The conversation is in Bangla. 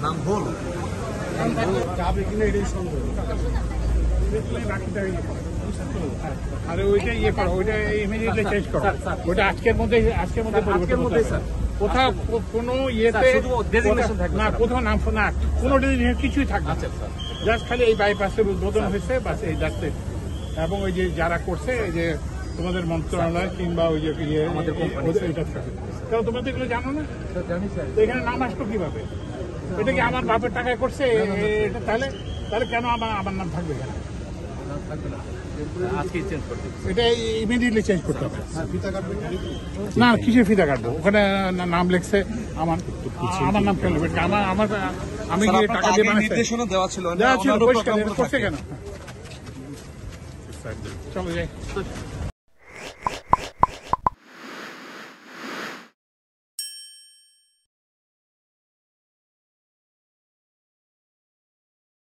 নাম বল যাবে কিনা এটাই সন্দেহ। আরে ওইটা ইয়ে করো, ওইটা ইমিডিয়েটলি চেঞ্জ করো, ওইটা আজকের মধ্যে কোথাও কোনো ইয়েতে না, কোথাও নাম না, কোনো ডেজিগনেশন কিছুই থাকবে না। জাস্ট খালি এই বাইপাসের উদ্বোধন হয়েছে, বাস এই যাচ্ছে। এবং ওই যে যারা করছে, এই যে তোমাদের মন্ত্রণালয় কিংবা ওই যে ইয়ে তাহলে তোমরা তো এগুলো জানো না, এখানে নাম আসলো কিভাবে? এটা কি আমার বাপের টাকায় করছে? তাহলে তাহলে কেন আমার নাম থাকবে এখানে? এটা ইমিডিয়েটলি চেঞ্জ করতে হবে। না, কিসের ফিতা কাটবো? ওখানে নাম লেখছে আমার নাম কেন? আমি গিয়ে টাকা দিয়ে নির্দেশনা দেওয়া ছিল পরিষ্কার করছে কেন? চলো যাই।